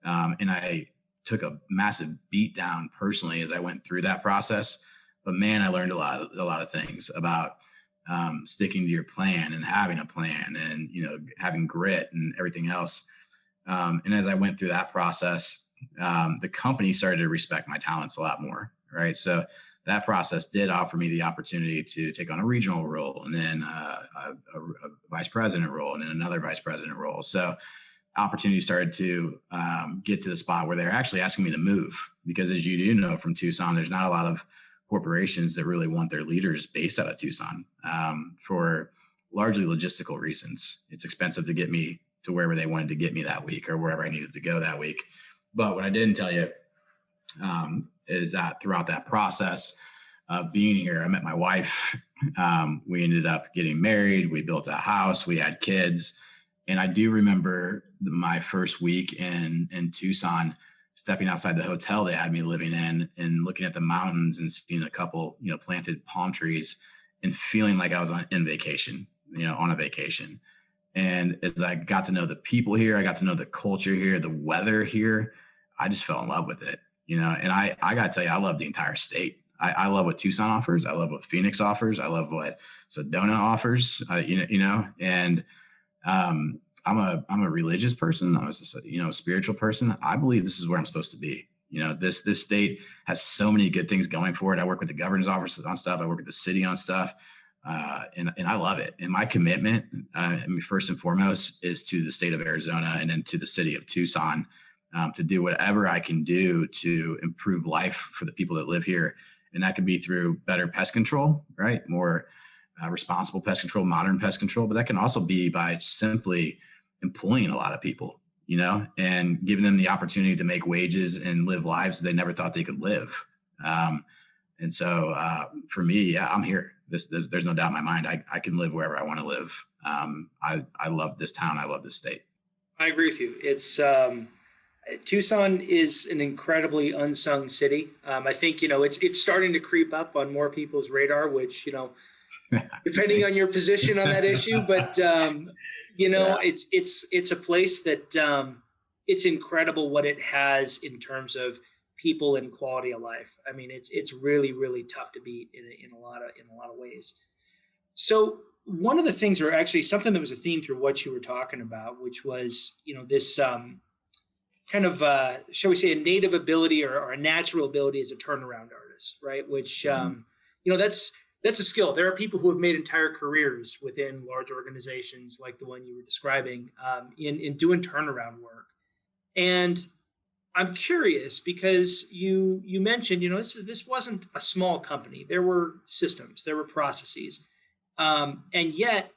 And I took a massive beat down personally as I went through that process. But man, I learned a lot of things about sticking to your plan and having a plan and, having grit and everything else. And as I went through that process, the company started to respect my talents a lot more. Right. So that process did offer me the opportunity to take on a regional role, and then a vice president role, and then another vice president role. So opportunities started to get to the spot where they're actually asking me to move, because as you do know from Tucson, there's not a lot of corporations that really want their leaders based out of Tucson for largely logistical reasons. It's expensive to get me to wherever they wanted to get me that week or wherever I needed to go that week. But what I didn't tell you is that throughout that process of being here, I met my wife. We ended up getting married. We built a house. We had kids. And I do remember my first week in Tucson, stepping outside the hotel they had me living in and looking at the mountains and seeing a couple, planted palm trees and feeling like I was on a vacation. And as I got to know the people here, I got to know the culture here, the weather here, I just fell in love with it, and I got to tell you, I love the entire state. I love what Tucson offers. I love what Phoenix offers. I love what Sedona offers, and I'm a religious person. I was just a spiritual person. I believe this is where I'm supposed to be. This state has so many good things going for it. I work with the governor's office on stuff. I work with the city on stuff. And I love it. And my commitment, first and foremost, is to the state of Arizona and then to the city of Tucson, to do whatever I can do to improve life for the people that live here. And that could be through better pest control, right? More responsible pest control, modern pest control. But that can also be by simply employing a lot of people, and giving them the opportunity to make wages and live lives they never thought they could live. And so for me, yeah, I'm here. There's no doubt in my mind. I can live wherever I want to live. I love this town. I love this state. I agree with you. It's Tucson is an incredibly unsung city. I think, it's starting to creep up on more people's radar, which, depending on your position on that issue, but yeah. It's a place that it's incredible what it has in terms of people and quality of life. I mean, it's really, really tough to beat in a lot of ways. So one of the things, or actually something that was a theme through what you were talking about, which was, this kind of, shall we say, a native ability or a natural ability as a turnaround artist, right? Which, that's a skill. There are people who have made entire careers within large organizations like the one you were describing, in doing turnaround work. And I'm curious because you mentioned, this wasn't a small company. There were systems, there were processes, and yet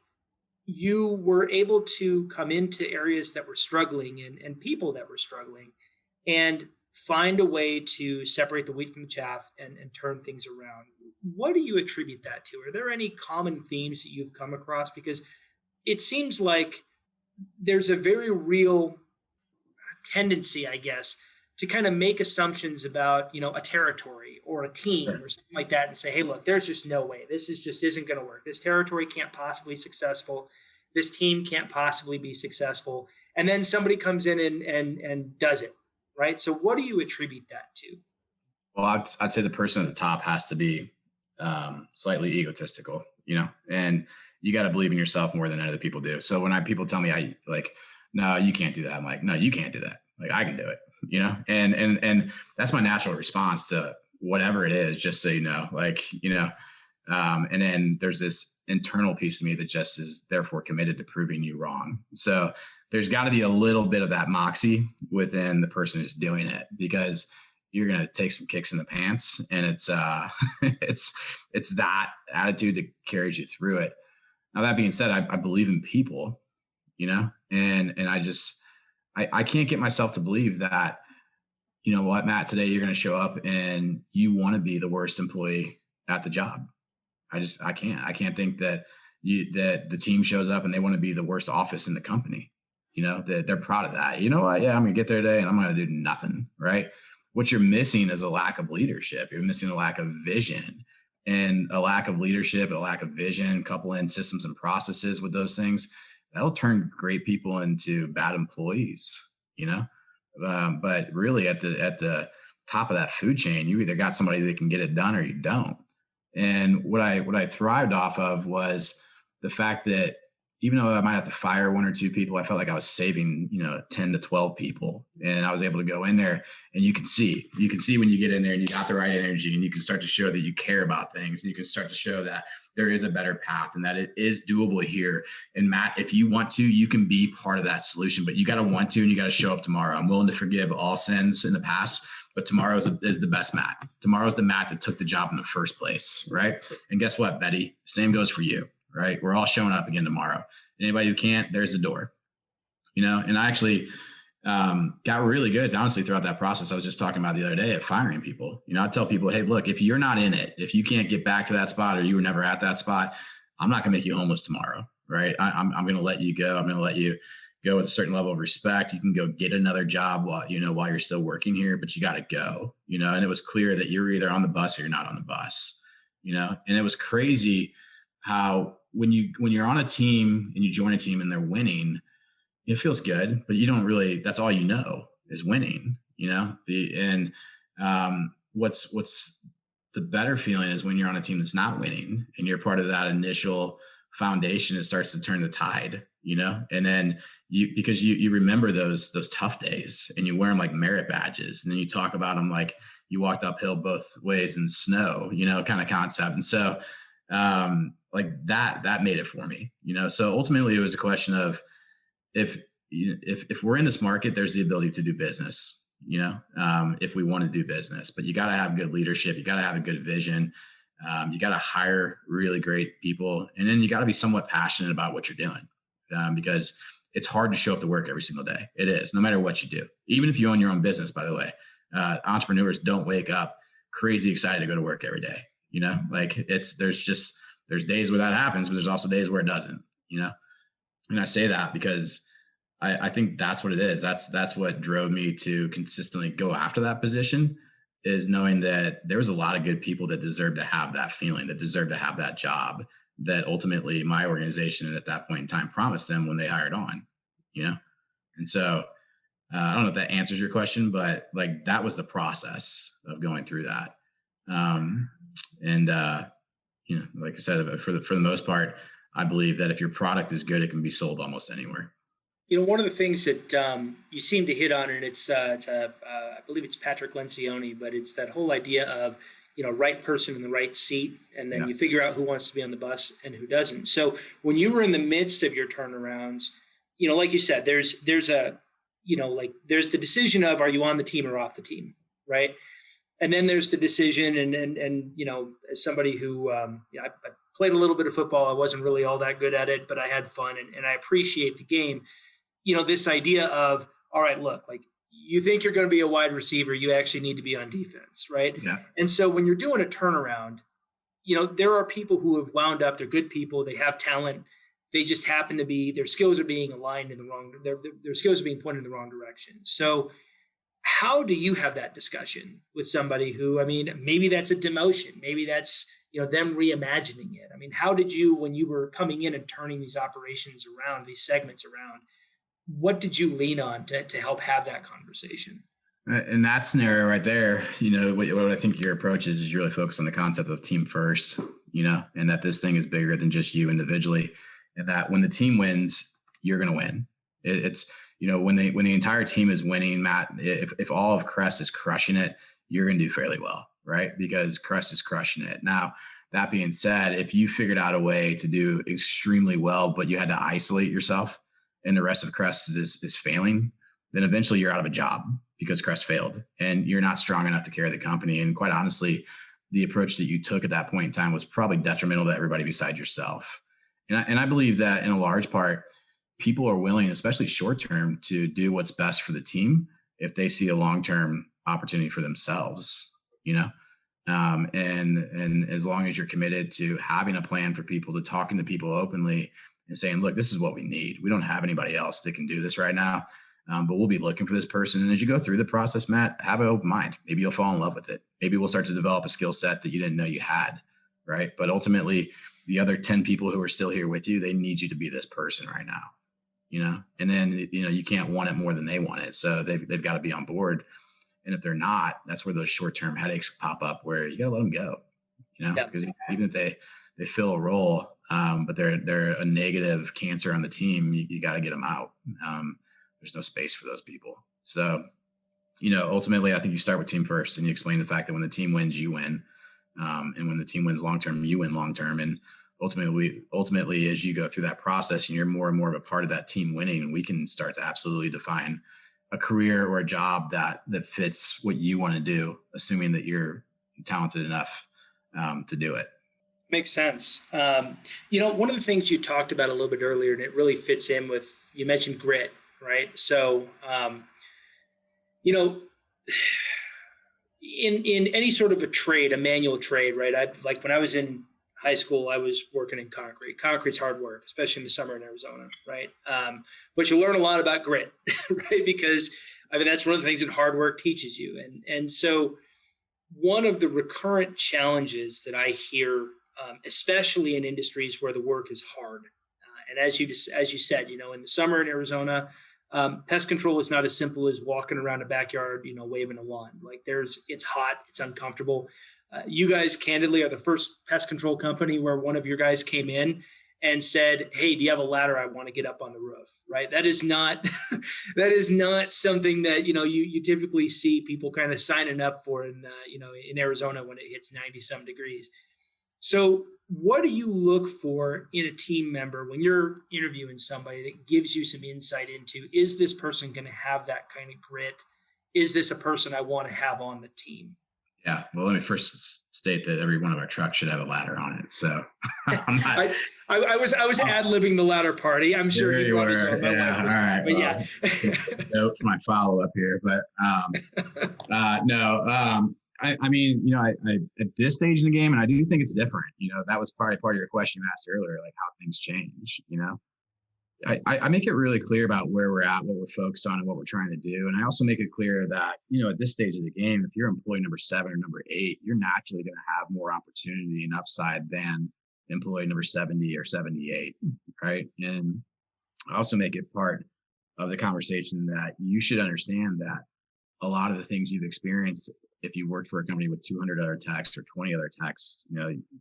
you were able to come into areas that were struggling and people that were struggling and find a way to separate the wheat from the chaff and turn things around. What do you attribute that to? Are there any common themes that you've come across? Because it seems like there's a very real tendency, I guess, to kind of make assumptions about, a territory or a team or something like that and say, hey, look, there's just no way. This isn't going to work. This territory can't possibly be successful. This team can't possibly be successful. And then somebody comes in and does it, right? So what do you attribute that to? Well, I'd say the person at the top has to be slightly egotistical, and you got to believe in yourself more than other people do. So when people tell me, no, you can't do that. I'm like, no, you can't do that. Like, I can do it, and that's my natural response to whatever it is, just so you know, and then there's this internal piece of me that just is therefore committed to proving you wrong. So there's got to be a little bit of that moxie within the person who's doing it, because you're going to take some kicks in the pants, and it's that attitude that carries you through it. Now, that being said, I believe in people, and I can't get myself to believe that, what, Matt, today you're going to show up and you want to be the worst employee at the job. I can't think that the team shows up and they want to be the worst office in the company, that they're proud of that. You know what? Yeah, I'm going to get there today and I'm going to do nothing. Right. What you're missing is a lack of leadership. You're missing a lack of vision, and a lack of leadership, a lack of vision, couple in systems and processes with those things, that'll turn great people into bad employees, but really at the top of that food chain, you either got somebody that can get it done or you don't. And what I thrived off of was the fact that even though I might have to fire one or two people, I felt like I was saving, 10 to 12 people. And I was able to go in there, and you can see when you get in there and you got the right energy, and you can start to show that you care about things, and you can start to show that there is a better path and that it is doable here. And Matt, if you want to, you can be part of that solution, but you got to want to, and you got to show up tomorrow. I'm willing to forgive all sins in the past, but tomorrow is the best Matt. Tomorrow's the Matt that took the job in the first place, right? And guess what, Betty? Same goes for you, right? We're all showing up again tomorrow. Anybody who can't, there's the door, and I actually got really good, honestly, throughout that process. I was just talking about the other day at firing people. I tell people, hey, look, if you're not in it, if you can't get back to that spot, or you were never at that spot, I'm not going to make you homeless tomorrow, right? I'm going to let you go. I'm going to let you go with a certain level of respect. You can go get another job while you're still working here, but you got to go, and it was clear that you're either on the bus or you're not on the bus, and it was crazy how when you're on a team and you join a team and they're winning, it feels good, but you don't really, that's all you know is winning, what's the better feeling is when you're on a team that's not winning and you're part of that initial foundation. It starts to turn the tide, and then because you remember those tough days and you wear them like merit badges, and then you talk about them like you walked uphill both ways in snow, kind of concept. And so like that made it for me, so ultimately it was a question of, if we're in this market, there's the ability to do business, if we want to do business, but you got to have good leadership. You got to have a good vision. You got to hire really great people. And then you got to be somewhat passionate about what you're doing, because it's hard to show up to work every single day. It is, no matter what you do. Even if you own your own business, by the way, entrepreneurs don't wake up crazy excited to go to work every day. Like there's days where that happens, but there's also days where it doesn't, And I say that because I think that's what it is. That's what drove me to consistently go after that position, is knowing that there was a lot of good people that deserve to have that feeling, that deserve to have that job, that ultimately my organization at that point in time promised them when they hired on, And so I don't know if that answers your question, but like that was the process of going through that. Like I said, for the most part, I believe that if your product is good, it can be sold almost anywhere. One of the things that you seem to hit on, and I believe it's Patrick Lencioni, but it's that whole idea of, right person in the right seat, and then you figure out who wants to be on the bus and who doesn't. So when you were in the midst of your turnarounds, like you said, there's the decision of, are you on the team or off the team, right? And then there's the decision, and as somebody who I played a little bit of football, I wasn't really all that good at it, but I had fun and I appreciate the game. This idea of, all right, look, like you think you're going to be a wide receiver, you actually need to be on defense, right? Yeah. And so when you're doing a turnaround, there are people who have wound up, they're good people, they have talent, they just happen to be, their skills are being aligned in the wrong, their skills are being pointed in the wrong direction. So how do you have that discussion with somebody who, maybe that's a demotion, maybe that's, them reimagining it. How did you, when you were coming in and turning these operations around, these segments around, what did you lean on to help have that conversation? In that scenario right there, what I think your approach is you really focus on the concept of team first, and that this thing is bigger than just you individually, and that when the team wins, you're going to win. It's, when the entire team is winning, Matt, if all of Crest is crushing it, you're going to do fairly well, right? Because Crest is crushing it. Now, that being said, if you figured out a way to do extremely well, but you had to isolate yourself and the rest of Crest is failing, then eventually you're out of a job because Crest failed and you're not strong enough to carry the company. And quite honestly, the approach that you took at that point in time was probably detrimental to everybody besides yourself. And I believe that in a large part, people are willing, especially short term, to do what's best for the team if they see a long-term opportunity for themselves, and as long as you're committed to having a plan for people, to talking to people openly and saying, look, this is what we need. We don't have anybody else that can do this right now, but we'll be looking for this person. And as you go through the process, Matt, have an open mind. Maybe you'll fall in love with it. Maybe we'll start to develop a skill set that you didn't know you had, right? But ultimately, the other 10 people who are still here with you, they need you to be this person right now, and then, you can't want it more than they want it. So they've got to be on board. And if they're not, that's where those short-term headaches pop up, where you got to let them go, because even if they fill a role, but they're a negative cancer on the team, you got to get them out. There's no space for those people. So, ultimately, I think you start with team first, and you explain the fact that when the team wins, you win. And when the team wins long-term, you win long-term. And ultimately, as you go through that process and you're more and more of a part of that team winning, we can start to absolutely define a career or a job that fits what you want to do, assuming that you're talented enough to do it. Makes sense. One of the things you talked about a little bit earlier, and it really fits in with, you mentioned grit, right? So, in any sort of a trade, a manual trade, right? Like when I was in high school, I was working in concrete. Concrete's hard work, especially in the summer in Arizona, right? But you learn a lot about grit, right? Because that's one of the things that hard work teaches you. And so one of the recurrent challenges that I hear especially in industries where the work is hard. And as you said, in the summer in Arizona, pest control is not as simple as walking around a backyard, waving a wand. Like it's hot, it's uncomfortable. You guys candidly are the first pest control company where one of your guys came in and said, "Hey, do you have a ladder? I want to get up on the roof." Right? That is not that is not something that you typically see people kind of signing up for in Arizona when it hits 90-some degrees. So what do you look for in a team member when you're interviewing somebody that gives you some insight into, is this person going to have that kind of grit? Is this a person I want to have on the team? Yeah. Well, let me first state that every one of our trucks should have a ladder on it. So I'm not, I was ad-libbing the ladder party. I'm sure he probably saw my wife was right, but well, yeah. Note my follow-up here, but no. I mean, I at this stage in the game, and I do think it's different. That was probably part of your question you asked earlier, like how things change. I make it really clear about where we're at, what we're focused on, and what we're trying to do. And I also make it clear that, at this stage of the game, if you're employee number 7 or number 8, you're naturally going to have more opportunity and upside than employee number 70 or 78, right? And I also make it part of the conversation that you should understand that a lot of the things you've experienced, if you worked for a company with 200 other techs or 20 other techs,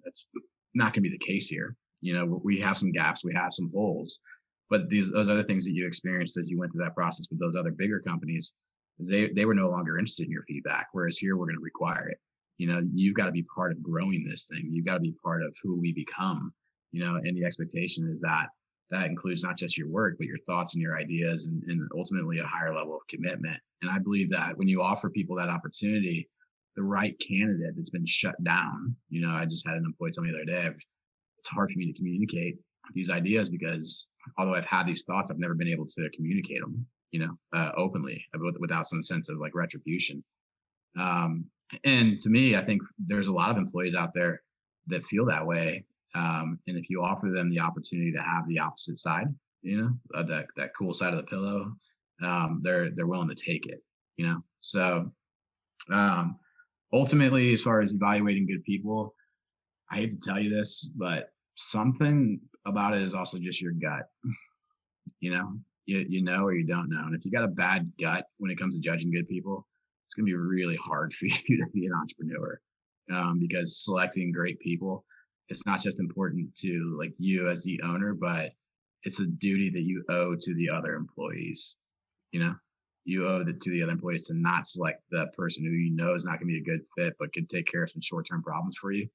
that's not going to be the case here. We have some gaps, we have some holes. But those other things that you experienced as you went through that process with those other bigger companies, they were no longer interested in your feedback. Whereas here, we're going to require it. You've got to be part of growing this thing. You've got to be part of who we become. And the expectation is that includes not just your work, but your thoughts and your ideas, and ultimately a higher level of commitment. And I believe that when you offer people that opportunity, the right candidate that's been shut down. I just had an employee tell me the other day, it's hard for me to communicate these ideas because although I've had these thoughts, I've never been able to communicate them, openly without some sense of like retribution. And to me, I think there's a lot of employees out there that feel that way. And if you offer them the opportunity to have the opposite side, that cool side of the pillow, they're willing to take it, So ultimately, as far as evaluating good people, I hate to tell you this, but something about it is also just your gut. You know or you don't know. And if you got a bad gut when it comes to judging good people, it's going to be really hard for you to be an entrepreneur, because selecting great people, it's not just important to like you as the owner, but it's a duty that you owe to the other employees. You owe it to the other employees to not select that person who is not going to be a good fit, but could take care of some short-term problems for you,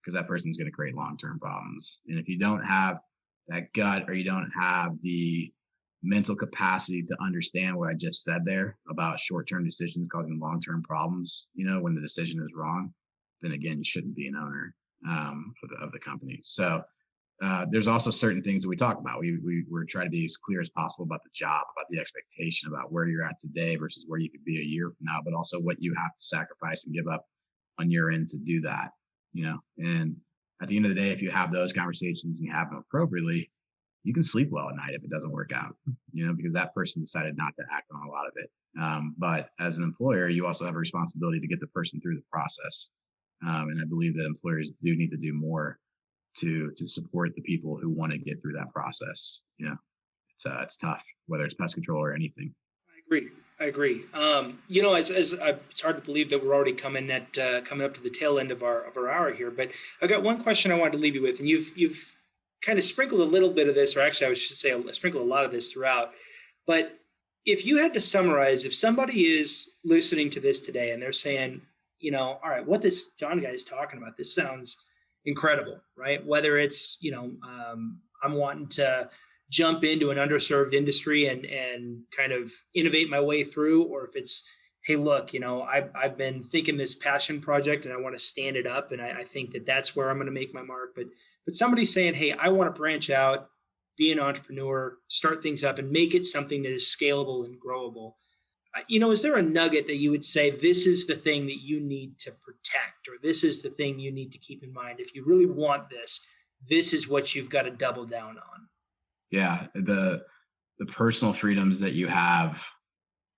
because that person's going to create long-term problems. And if you don't have that gut, or you don't have the mental capacity to understand what I just said there about short-term decisions causing long-term problems, when the decision is wrong, then again, you shouldn't be an owner of the company. So there's also certain things that we talk about. We're trying to be as clear as possible about the job, about the expectation, about where you're at today versus where you could be a year from now, but also what you have to sacrifice and give up on your end to do that. And at the end of the day, if you have those conversations and you have them appropriately, you can sleep well at night if it doesn't work out, because that person decided not to act on a lot of it. But as an employer, you also have a responsibility to get the person through the process. And I believe that employers do need to do more to support the people who want to get through that process. It's tough, whether it's pest control or anything. I agree. It's hard to believe that we're already coming up to the tail end of our hour here. But I've got one question I wanted to leave you with, and you've kind of sprinkled a little bit of this, or actually I should say sprinkled a lot of this throughout. But if you had to summarize, if somebody is listening to this today and they're saying, all right, what this John guy is talking about, this sounds incredible, right? Whether it's, I'm wanting to jump into an underserved industry and kind of innovate my way through, or if it's, hey, look, I've been thinking this passion project and I want to stand it up, and I think that's where I'm going to make my mark. But somebody's saying, hey, I want to branch out, be an entrepreneur, start things up, and make it something that is scalable and growable. Is there a nugget that you would say, this is the thing that you need to protect, or this is the thing you need to keep in mind? If you really want this, this is what you've got to double down on. Yeah. The personal freedoms that you have,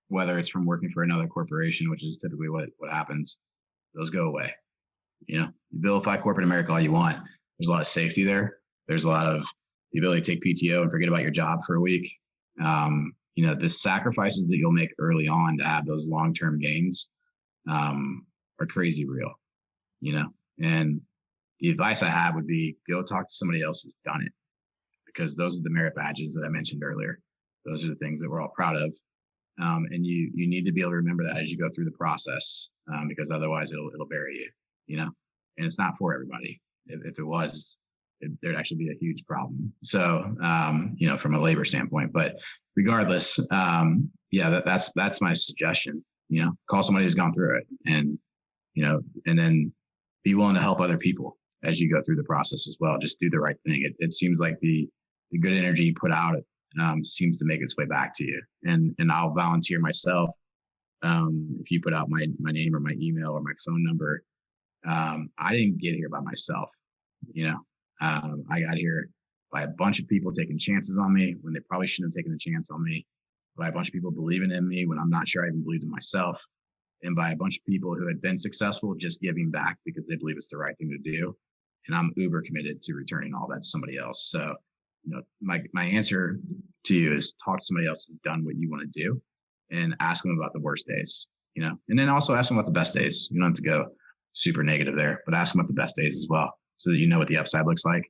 whether it's from working for another corporation, which is typically what happens, those go away. You vilify corporate America all you want, There's a lot of safety there. There's a lot of the ability to take PTO and forget about your job for a week. The sacrifices that you'll make early on to have those long-term gains are crazy real, and the advice I have would be go talk to somebody else who's done it, because those are the merit badges that I mentioned earlier. Those are the things that we're all proud of. And you need to be able to remember that as you go through the process, because otherwise it'll bury you, and it's not for everybody. If it was, there'd actually be a huge problem. So, from a labor standpoint, but regardless, that's my suggestion, call somebody who's gone through it, and then be willing to help other people as you go through the process as well. Just do the right thing. It seems like the good energy you put out seems to make its way back to you. And I'll volunteer myself. If you put out my name or my email or my phone number, I didn't get here by myself. I got here by a bunch of people taking chances on me when they probably shouldn't have taken a chance on me, by a bunch of people believing in me when I'm not sure I even believed in myself, and by a bunch of people who had been successful just giving back because they believe it's the right thing to do. And I'm uber committed to returning all that to somebody else. So, my answer to you is talk to somebody else who's done what you want to do, and ask them about the worst days, and then also ask them about the best days. You don't have to go super negative there, but ask them about the best days as well, so that you know what the upside looks like.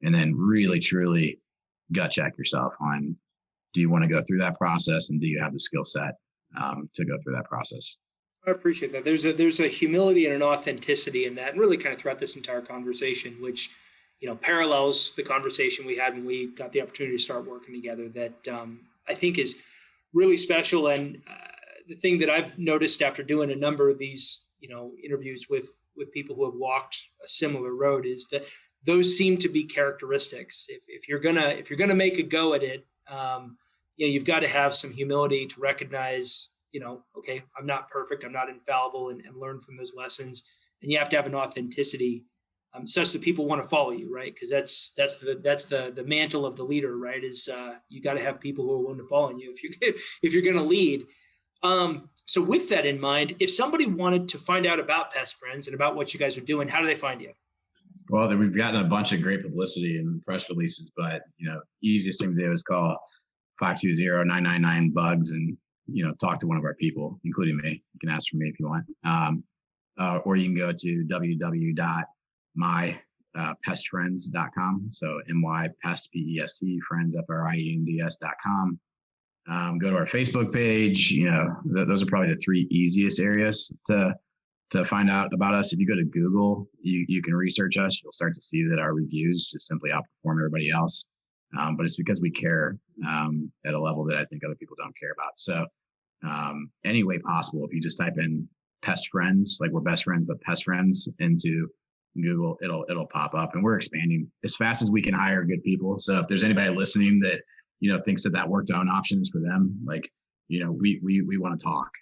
And then really, truly gut check yourself on, do you want to go through that process, and do you have the skill set to go through that process? I appreciate that. There's a humility and an authenticity in that, and really kind of throughout this entire conversation, which parallels the conversation we had when we got the opportunity to start working together, that I think is really special. And the thing that I've noticed after doing a number of these interviews with people who have walked a similar road is that those seem to be characteristics. If you're gonna make a go at it, you've got to have some humility to recognize, okay, I'm not perfect, I'm not infallible, and learn from those lessons. And you have to have an authenticity such that people want to follow you, right? Because that's the mantle of the leader, right? Is you got to have people who are willing to follow you if you're going to lead. So with that in mind, if somebody wanted to find out about Pest Friends and about what you guys are doing, how do they find you? Well, we've gotten a bunch of great publicity and press releases, but easiest thing to do is call 520-999-BUGS and talk to one of our people, including me. You can ask for me if you want, or you can go to www.mypestfriends.com. So mypest, P-E-S-T, friends, Friends.com. Go to our Facebook page. Those are probably the three easiest areas to find out about us. If you go to Google, you can research us. You'll start to see that our reviews just simply outperform everybody else. But it's because we care at a level that I think other people don't care about. So any way possible, if you just type in Pest Friends, like we're best friends, but Pest Friends into Google, it'll pop up. And we're expanding as fast as we can hire good people. So if there's anybody listening that thinks that work to own option is for them, like we want to talk.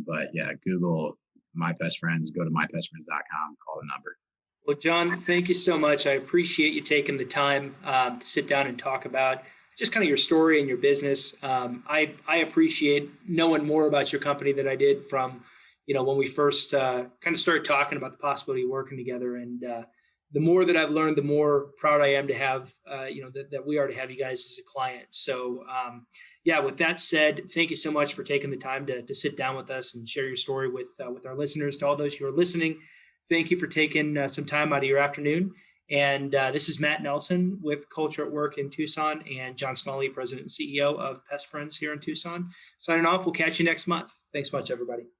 But yeah, Google My Pest Friends, go to mypestfriends.com, call the number. Well, John, thank you so much. I appreciate you taking the time to sit down and talk about just kind of your story and your business. I appreciate knowing more about your company than I did from, when we first kind of started talking about the possibility of working together. And the more that I've learned, the more proud I am to have, that we are to have you guys as a client. So, with that said, thank you so much for taking the time to sit down with us and share your story with our listeners. To all those who are listening, thank you for taking some time out of your afternoon. And this is Matt Nelson with Culture at Work in Tucson, and John Smalley, President and CEO of Pest Friends here in Tucson. Signing off. We'll catch you next month. Thanks much, everybody.